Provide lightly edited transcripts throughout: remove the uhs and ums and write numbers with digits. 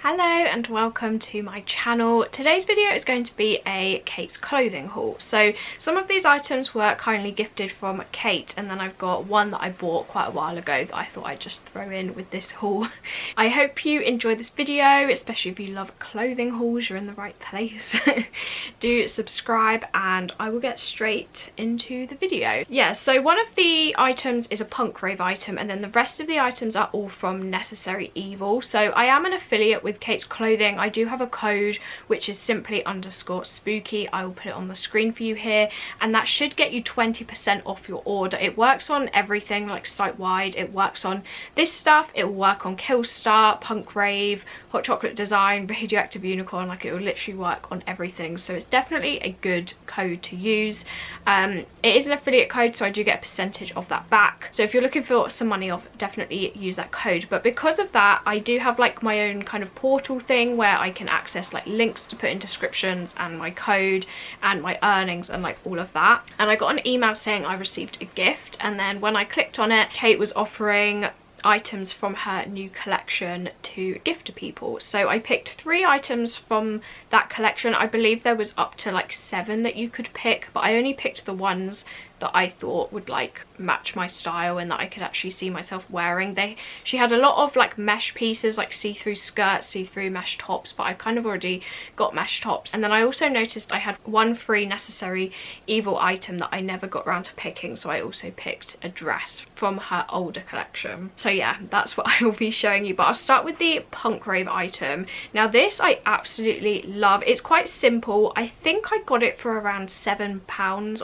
Hello and welcome to my channel. Today's video is going to be a Kate's clothing haul. So some of these items were kindly gifted from Kate, and then I've got one that I bought quite a while ago that I thought I'd just throw in with this haul. I hope you enjoy this video, especially if you love clothing hauls, you're in the right place. Do subscribe and I will get straight into the video. Yeah, so one of the items is a punk rave item, and then the rest of the items are all from Necessary Evil. So I am an affiliate with Kate's clothing. I do have a code which is simply _spooky. I will put it on the screen for you here, and that should get you 20% off your order. It works on everything, like site-wide. It works on this stuff, it will work on Killstar, Punk Rave, Hot Chocolate Design, Radioactive Unicorn. Like, it will literally work on everything, so it's definitely a good code to use. It is an affiliate code, so I do get a percentage of that back, so if you're looking for some money off, definitely use that code. But because of that, I do have like my own kind of portal thing where I can access like links to put in descriptions and my code and my earnings and like all of that. And I got an email saying I received a gift, and then when I clicked on it, Kate was offering items from her new collection to gift to people. So I picked 3 items from that collection. I believe there was up to like 7 that you could pick, but I only picked the ones that I thought would like match my style and that I could actually see myself wearing. She had a lot of like mesh pieces, like see-through skirts, see-through mesh tops, but I've kind of already got mesh tops. And then I also noticed I had one free Necessary Evil item that I never got around to picking, so I also picked a dress from her older collection. So yeah, that's what I will be showing you, but I'll start with the Punk Rave item. Now this I absolutely love. It's quite simple. I think I got it for around £7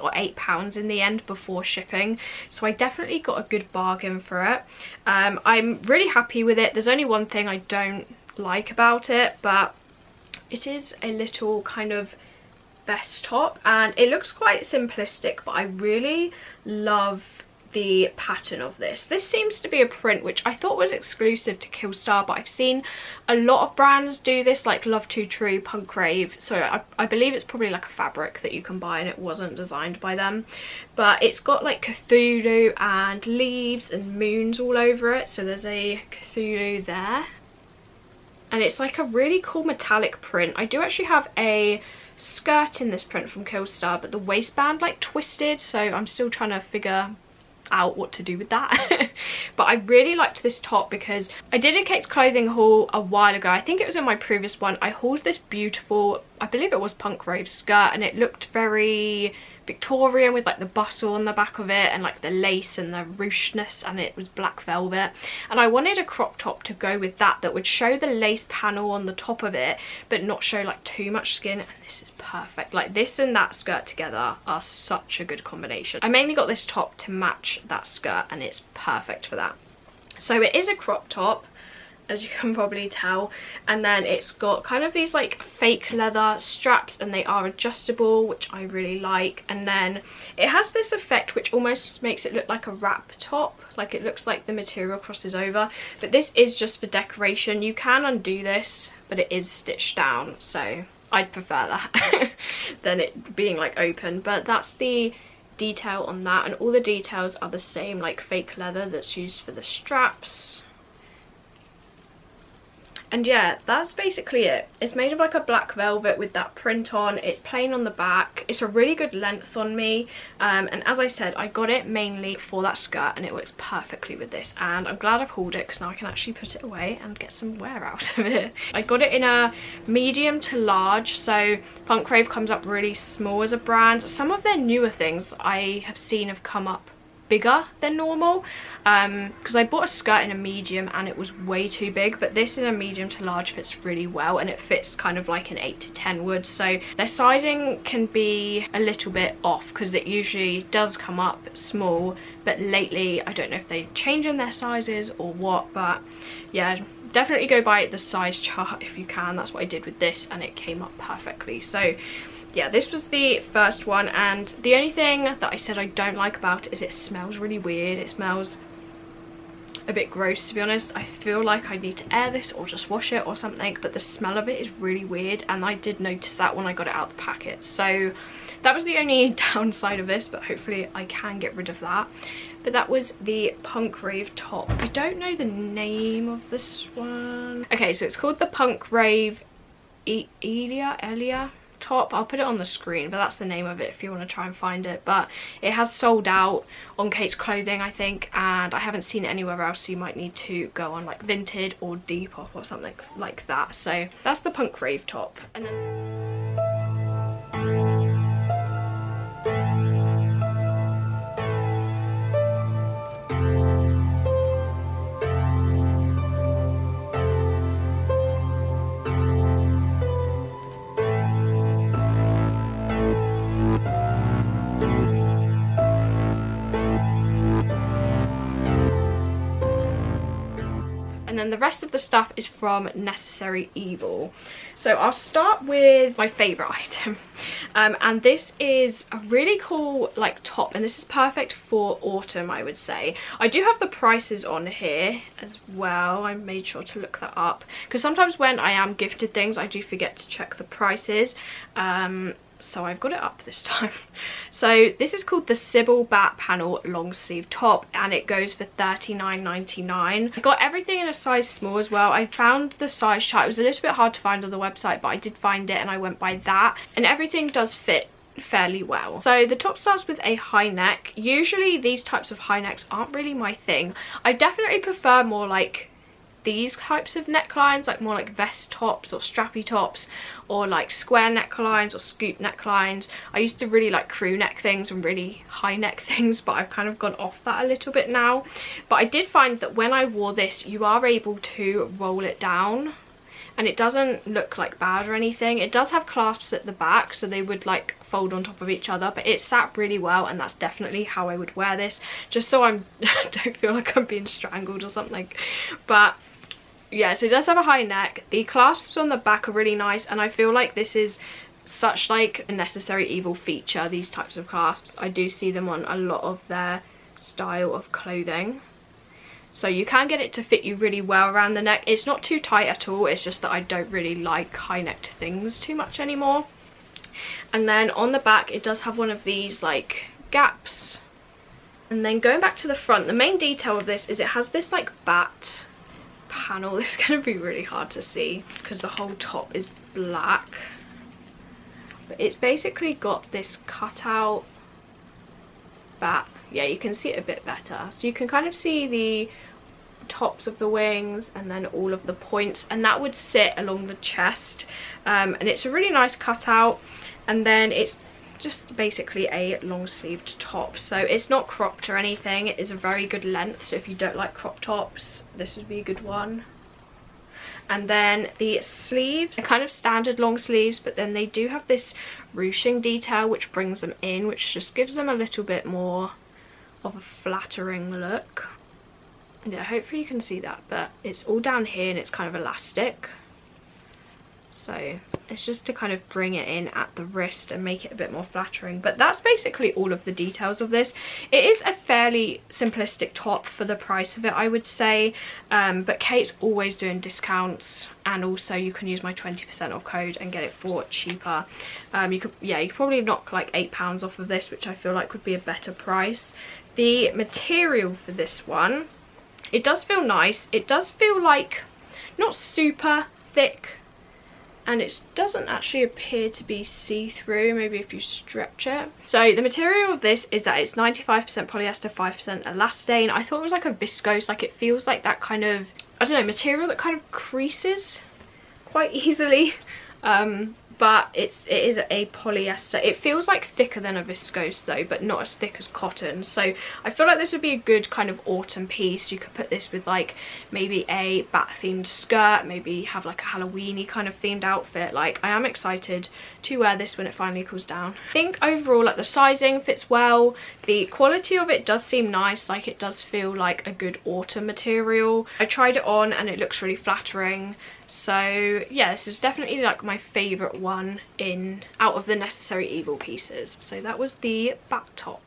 or £8 in the end before shipping, so I definitely got a good bargain for it. I'm really happy with it. There's only one thing I don't like about it, but it is a little kind of vest top and it looks quite simplistic, but I really love the pattern of this. This seems to be a print which I thought was exclusive to Killstar, but I've seen a lot of brands do this, like Love Too True, Punk Rave, so I believe it's probably like a fabric that you can buy and it wasn't designed by them. But it's got like Cthulhu and leaves and moons all over it, so there's a Cthulhu there, and it's like a really cool metallic print. I do actually have a skirt in this print from Killstar, but the waistband like twisted, so I'm still trying to figure out what to do with that. But I really liked this top because I did a Kate's clothing haul a while ago. I think it was in my previous one. I hauled this beautiful, I believe it was Punk Rave skirt, and it looked very Victorian with like the bustle on the back of it and like the lace and the rucheness, and it was black velvet, and I wanted a crop top to go with that would show the lace panel on the top of it but not show like too much skin, and this is perfect. Like, this and that skirt together are such a good combination. I mainly got this top to match that skirt and it's perfect for that. So it is a crop top, as you can probably tell, and then it's got kind of these like fake leather straps, and they are adjustable, which I really like. And then it has this effect which almost makes it look like a wrap top, like it looks like the material crosses over, but this is just for decoration. You can undo this, but it is stitched down, so I'd prefer that than it being like open. But that's the detail on that, and all the details are the same, like fake leather that's used for the straps. And yeah, that's basically it. It's made of like a black velvet with that print on. It's plain on the back. It's a really good length on me. And as I said, I got it mainly for that skirt and it works perfectly with this. And I'm glad I've hauled it because now I can actually put it away and get some wear out of it. I got it in a medium to large. So Punk Rave comes up really small as a brand. Some of their newer things I have seen have come up bigger than normal, because I bought a skirt in a medium and it was way too big, but this in a medium to large fits really well, and it fits kind of like an 8 to 10 would. So their sizing can be a little bit off because it usually does come up small, but lately I don't know if they're changing their sizes or what. But yeah, definitely go by the size chart if you can. That's what I did with this and it came up perfectly. So yeah, this was the first one, and the only thing that I said I don't like about it is it smells really weird. It smells a bit gross, to be honest. I feel like I need to air this or just wash it or something, but the smell of it is really weird, and I did notice that when I got it out of the packet. So that was the only downside of this, but hopefully I can get rid of that. But that was the Punk Rave top. I don't know the name of this one. Okay, so it's called the Punk Rave Elia top. I'll put it on the screen, but that's the name of it if you want to try and find it. But it has sold out on Kate's Clothing, I think, and I haven't seen it anywhere else, so you might need to go on like Vinted or Depop or something like that. So that's the Punk Rave top. And then the rest of the stuff is from Necessary Evil. So I'll start with my favourite item, and this is a really cool like top, and this is perfect for autumn, I would say. I do have the prices on here as well. I made sure to look that up because sometimes when I am gifted things I do forget to check the prices. So I've got it up this time. So this is called the CYBELE Bat Panel long sleeve top, and it goes for $39.99. I got everything in a size small as well. I found the size chart. It was a little bit hard to find on the website, but I did find it and I went by that, and everything does fit fairly well. So the top starts with a high neck. Usually these types of high necks aren't really my thing. I definitely prefer more like these types of necklines, like more like vest tops or strappy tops, or like square necklines or scoop necklines. I used to really like crew neck things and really high neck things, but I've kind of gone off that a little bit now. But I did find that when I wore this, you are able to roll it down and it doesn't look like bad or anything. It does have clasps at the back, so they would like fold on top of each other, but it sat really well, and that's definitely how I would wear this, just so I don't feel like I'm being strangled or something. But yeah, so it does have a high neck. The clasps on the back are really nice, and I feel like this is such like a Necessary Evil feature, these types of clasps. I do see them on a lot of their style of clothing. So you can get it to fit you really well around the neck. It's not too tight at all, it's just that I don't really like high necked things too much anymore. And then on the back it does have one of these like gaps. And then going back to the front, the main detail of this is it has this like bat panel. This is going to be really hard to see because the whole top is black, but it's basically got this cutout bat. Yeah, you can see it a bit better, so you can kind of see the tops of the wings and then all of the points, and that would sit along the chest, and it's a really nice cutout. And then it's just basically a long sleeved top, so it's not cropped or anything. It is a very good length, so if you don't like crop tops, this would be a good one. And then the sleeves are kind of standard long sleeves, but then they do have this ruching detail which brings them in, which just gives them a little bit more of a flattering look. Yeah, hopefully you can see that, but it's all down here and it's kind of elastic, so it's just to kind of bring it in at the wrist and make it a bit more flattering. But that's basically all of the details of this. It is a fairly simplistic top for the price of it, I would say, but Kate's always doing discounts, and also you can use my 20% off code and get it for cheaper. You could probably knock like £8 off of this, which I feel like would be a better price. The material for this one, it does feel nice. It does feel like not super thick, and it doesn't actually appear to be see-through, maybe if you stretch it. So the material of this is that it's 95% polyester, 5% elastane. I thought it was like a viscose, like it feels like that kind of, I don't know, material that kind of creases quite easily. But it is a polyester. It feels like thicker than a viscose though, but not as thick as cotton. So I feel like this would be a good kind of autumn piece. You could put this with like maybe a bat themed skirt, maybe have like a Halloween-y kind of themed outfit. Like, I am excited to wear this when it finally cools down. I think overall like the sizing fits well. The quality of it does seem nice, like it does feel like a good autumn material. I tried it on and it looks really flattering. So yeah, this is definitely like my favourite one out of the Necessary Evil pieces. So that was the bat top.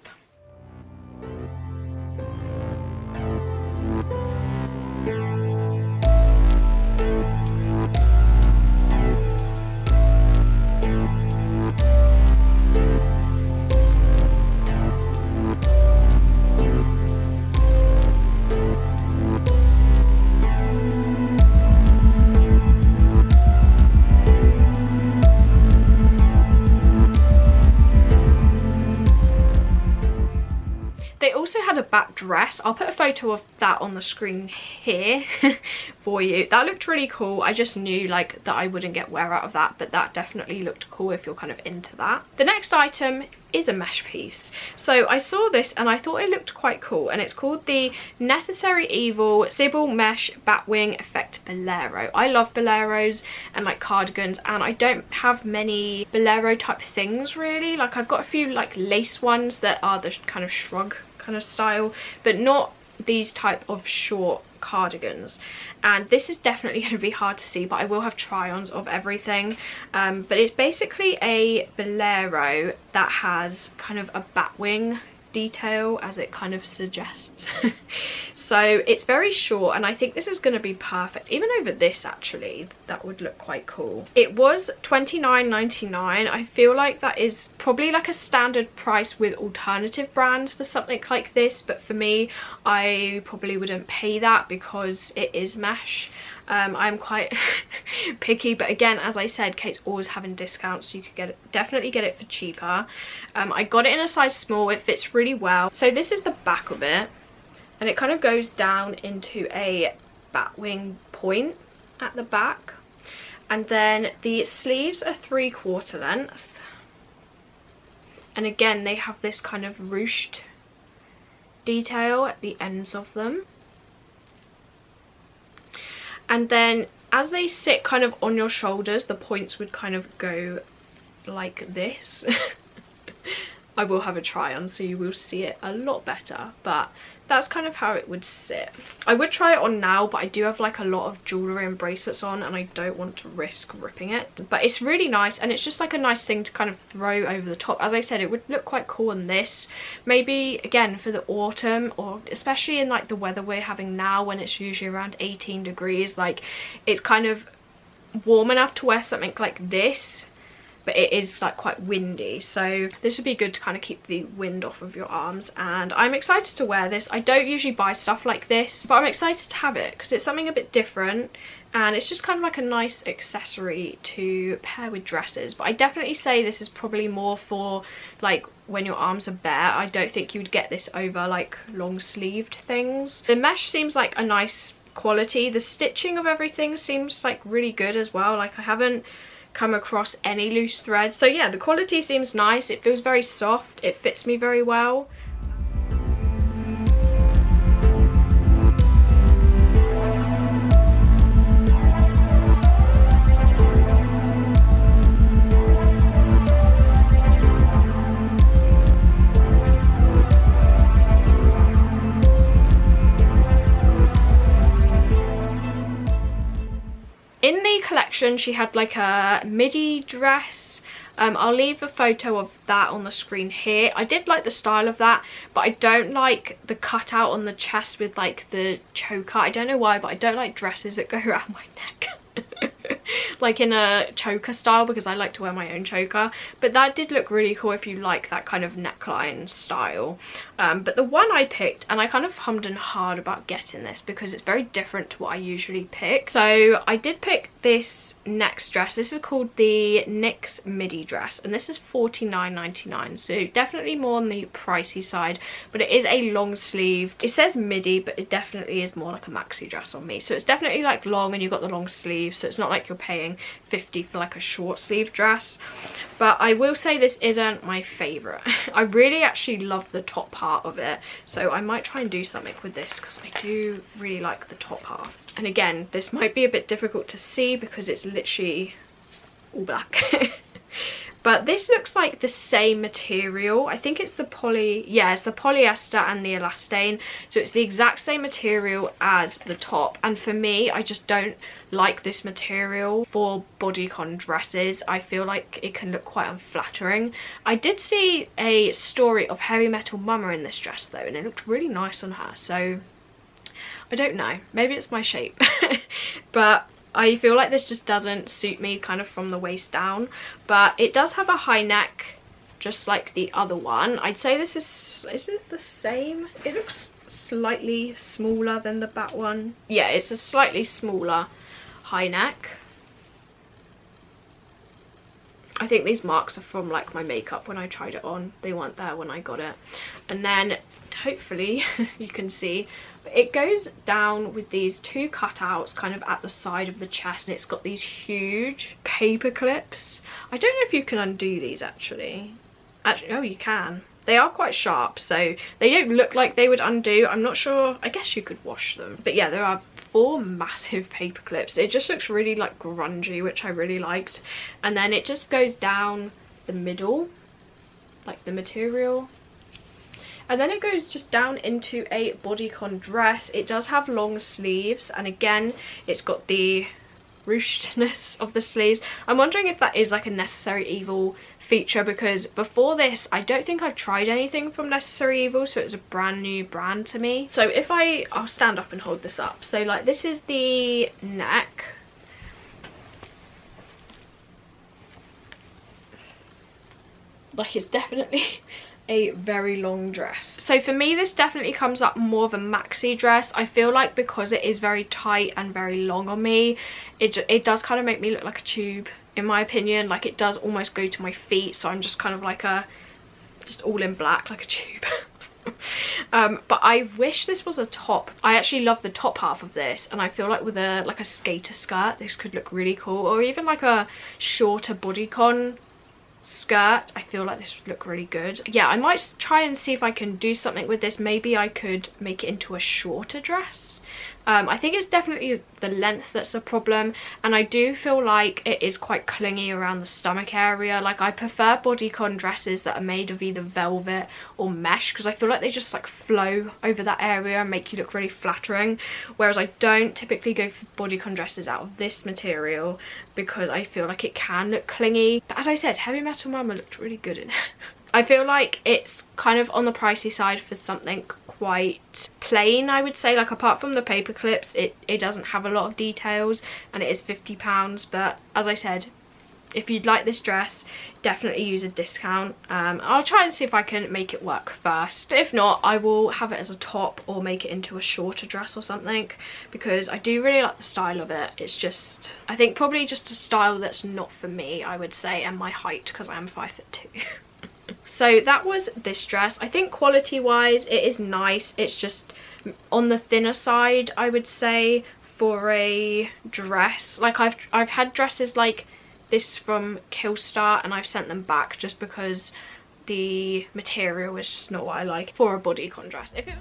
also had a back dress. I'll put a photo of that on the screen here for you. That looked really cool. I just knew like that I wouldn't get wear out of that, but that definitely looked cool if you're kind of into that. The next item is a mesh piece. So I saw this and I thought it looked quite cool, and it's called the Necessary Evil CYBELE Mesh Batwing Effect Bolero. I love boleros and like cardigans, and I don't have many bolero type things really. Like I've got a few like lace ones that are the kind of shrug kind of style, but not these type of short cardigans. And this is definitely going to be hard to see, but I will have try-ons of everything. But it's basically a bolero that has kind of a batwing detail, as it kind of suggests. So it's very short, and I think this is going to be perfect. Even over this, actually, that would look quite cool. It was $29.99. I feel like that is probably like a standard price with alternative brands for something like this, but for me, I probably wouldn't pay that because it is mesh. I'm quite picky, but again, as I said, Kate's always having discounts, so you could get it, definitely get it for cheaper. I got it in a size small. It fits really well. So this is the back of it, and it kind of goes down into a batwing point at the back, and then the sleeves are 3/4 length, and again they have this kind of ruched detail at the ends of them. And then as they sit kind of on your shoulders, the points would kind of go like this. I will have a try on so you will see it a lot better, but that's kind of how it would sit. I would try it on now, but I do have like a lot of jewellery and bracelets on and I don't want to risk ripping it. But it's really nice, and it's just like a nice thing to kind of throw over the top. As I said, it would look quite cool on this. Maybe again for the autumn, or especially in like the weather we're having now when it's usually around 18 degrees. Like it's kind of warm enough to wear something like this, but it is like quite windy, so this would be good to kind of keep the wind off of your arms. And I'm excited to wear this. I don't usually buy stuff like this, but I'm excited to have it because it's something a bit different, and it's just kind of like a nice accessory to pair with dresses. But I definitely say this is probably more for like when your arms are bare. I don't think you would get this over like long sleeved things. The mesh seems like a nice quality. The stitching of everything seems like really good as well. Like I haven't come across any loose threads, so yeah, the quality seems nice. It feels very soft, it fits me very well. In the collection, she had like a midi dress. I'll leave a photo of that on the screen here. I did like the style of that, but I don't like the cutout on the chest with like the choker. I don't know why, but I don't like dresses that go around my neck. Like in a choker style, because I like to wear my own choker. But that did look really cool if you like that kind of neckline style. But the one I picked, and I kind of hummed and hawed about getting this because it's very different to what I usually pick. So I did pick this next dress. This is called the NYX midi dress, and this is $49.99, so definitely more on the pricey side, but it is a long sleeved. It says midi, but it definitely is more like a maxi dress on me. So it's definitely like long, and you've got the long sleeves, so it's not like you're paying $50 for like a short sleeve dress. But I will say this isn't my favorite. I really actually love the top part of it, so I might try and do something with this because I do really like the top half. And again, this might be a bit difficult to see because it's literally all black. But this looks like the same material. I think it's the it's the polyester and the elastane. So it's the exact same material as the top. And for me, I just don't like this material for bodycon dresses. I feel like it can look quite unflattering. I did see a story of Heavy Metal Mama in this dress though, and it looked really nice on her. So I don't know, maybe it's my shape. But I feel like this just doesn't suit me kind of from the waist down, but it does have a high neck just like the other one. I'd say this is it the same? It looks slightly smaller than the back one. Yeah, it's a slightly smaller high neck. I think these marks are from like my makeup when I tried it on. They weren't there when I got it. And then hopefully you can see, but it goes down with these two cutouts kind of at the side of the chest, and it's got these huge paper clips. I don't know if you can undo these actually. Oh, you can. They are quite sharp, so they don't look like they would undo. I'm not sure. I guess you could wash them. But yeah, there are 4 massive paper clips. It just looks really like grungy, which I really liked. And then it just goes down the middle, like the material. And then it goes just down into a bodycon dress. It does have long sleeves, and again, it's got the ruchedness of the sleeves. I'm wondering if that is like a Necessary Evil feature, because before this I don't think I've tried anything from Necessary Evil, so it's a brand new brand to me. So if I'll stand up and hold this up. So like, this is the neck. Like, it's definitely a very long dress. So for me, this definitely comes up more of a maxi dress. I feel like because it is very tight and very long on me, it does kind of make me look like a tube, in my opinion. Like, it does almost go to my feet, so I'm just kind of like just all in black like a tube. But I wish this was a top. I actually love the top half of this, and I feel like with a skater skirt, this could look really cool, or even like a shorter bodycon skirt. I feel like this would look really good. Yeah, I might try and see if I can do something with this. Maybe I could make it into a shorter dress. I think it's definitely the length that's a problem, and I do feel like it is quite clingy around the stomach area. Like, I prefer bodycon dresses that are made of either velvet or mesh, because I feel like they just like flow over that area and make you look really flattering, whereas I don't typically go for bodycon dresses out of this material because I feel like it can look clingy. But as I said, Heavy Metal Mama looked really good in it. I feel like it's kind of on the pricey side for something quite plain, I would say. Like, apart from the paper clips, it doesn't have a lot of details, and it is £50. But as I said, if you'd like this dress, definitely use a discount. I'll try and see if I can make it work first. If not, I will have it as a top or make it into a shorter dress or something, because I do really like the style of it. It's just, I think probably just a style that's not for me, I would say, and my height, because I am 5'2". So that was this dress. I think quality wise it is nice. It's just on the thinner side, I would say, for a dress. Like, I've had dresses like this from Killstar, and I've sent them back just because the material is just not what I like for a bodycon dress. If it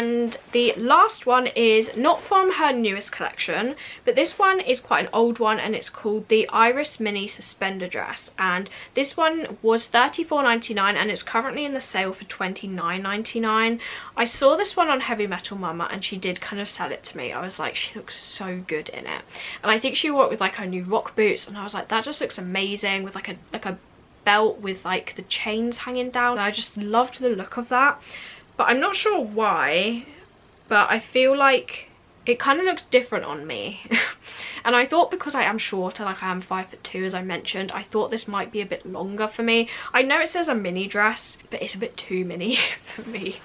And the last one is not from her newest collection, but this one is quite an old one, and it's called the Iris Mini Suspender Dress. And this one was $34.99 and it's currently in the sale for $29.99. I saw this one on Heavy Metal Mama and she did kind of sell it to me. I was like, she looks so good in it. And I think she wore it with like her new rock boots, and I was like, that just looks amazing with like a belt with like the chains hanging down. I just loved the look of that. But I'm not sure why, but I feel like it kind of looks different on me. And I thought, because I am shorter, like I am 5'2", as I mentioned, I thought this might be a bit longer for me. I know it says a mini dress, but it's a bit too mini for me.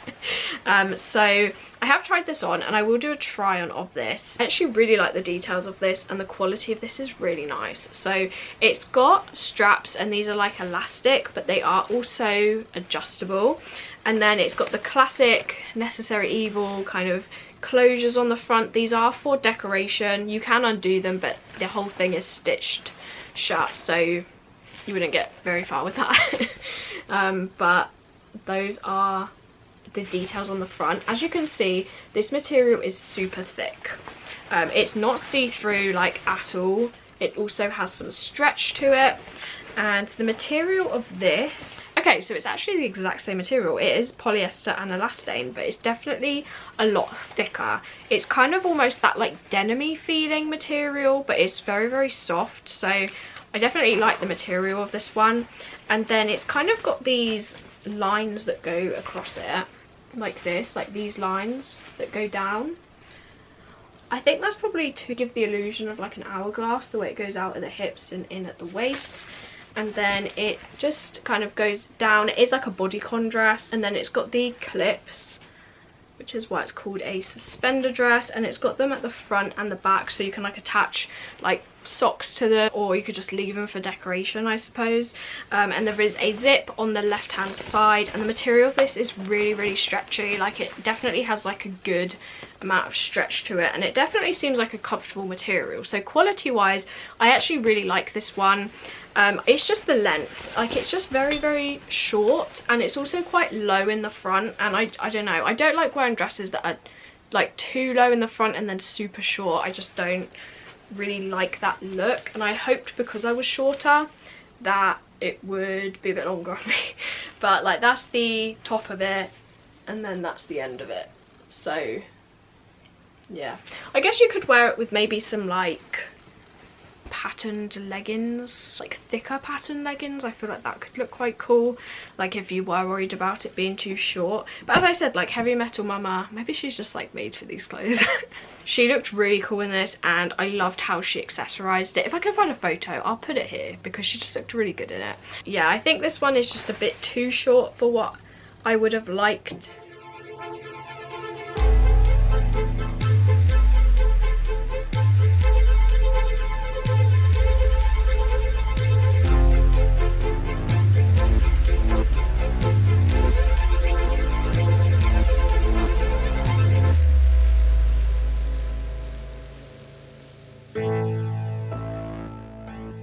So I have tried this on, and I will do a try on of this. I actually really like the details of this, and the quality of this is really nice. So it's got straps, and these are like elastic, but they are also adjustable. And then it's got the classic Necessary Evil kind of closures on the front. These are for decoration. You can undo them, but the whole thing is stitched shut, so you wouldn't get very far with that. But those are the details on the front. As you can see, this material is super thick. It's not see-through like at all. It also has some stretch to it. And the material of this, okay, so it's actually the exact same material. It is polyester and elastane, but it's definitely a lot thicker. It's kind of almost that like denim-y feeling material, but it's very, very soft. So I definitely like the material of this one. And then it's kind of got these lines that go across it, like this, like these lines that go down. I think that's probably to give the illusion of like an hourglass, the way it goes out at the hips and in at the waist. And then it just kind of goes down. It is like a bodycon dress, and then it's got the clips, which is why it's called a suspender dress, and it's got them at the front and the back, so you can like attach like socks to them, or you could just leave them for decoration, I suppose. And there is a zip on the left hand side, and the material of this is really stretchy. Like, it definitely has like a good amount of stretch to it, and it definitely seems like a comfortable material. So quality wise, I actually really like this one. It's just the length, like it's just very short, and it's also quite low in the front, and I don't know, I don't like wearing dresses that are like too low in the front and then super short. I just don't really like that look, and I hoped because I was shorter that it would be a bit longer on me. But like, that's the top of it, and then that's the end of it. So yeah, I guess you could wear it with maybe some like patterned leggings, like thicker patterned leggings. I feel like that could look quite cool, like if you were worried about it being too short. But as I said, like Heavy Metal Mama, maybe she's just like made for these clothes. She looked really cool in this, and I loved how she accessorized it. If I can find a photo, I'll put it here, because she just looked really good in it. Yeah, I think this one is just a bit too short for what I would have liked.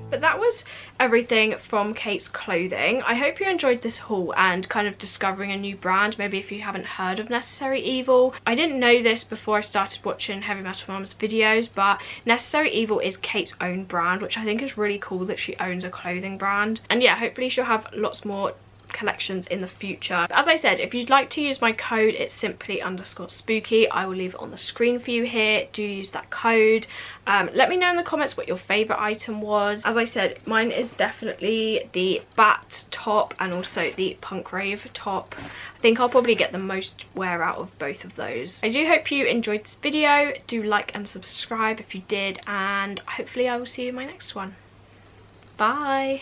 But that was everything from Kate's clothing. I hope you enjoyed this haul and kind of discovering a new brand, maybe if you haven't heard of Necessary Evil. I didn't know this before I started watching Heavy Metal Mama's videos, but Necessary Evil is Kate's own brand, which I think is really cool that she owns a clothing brand. And yeah, hopefully she'll have lots more collections in the future. As I said, if you'd like to use my code, it's simply_spooky. I will leave it on the screen for you here. Do use that code. Let me know in the comments what your favorite item was. As I said, mine is definitely the bat top and also the punk rave top. I think I'll probably get the most wear out of both of those. I do hope you enjoyed this video. Do like and subscribe if you did, and hopefully I will see you in my next one. Bye.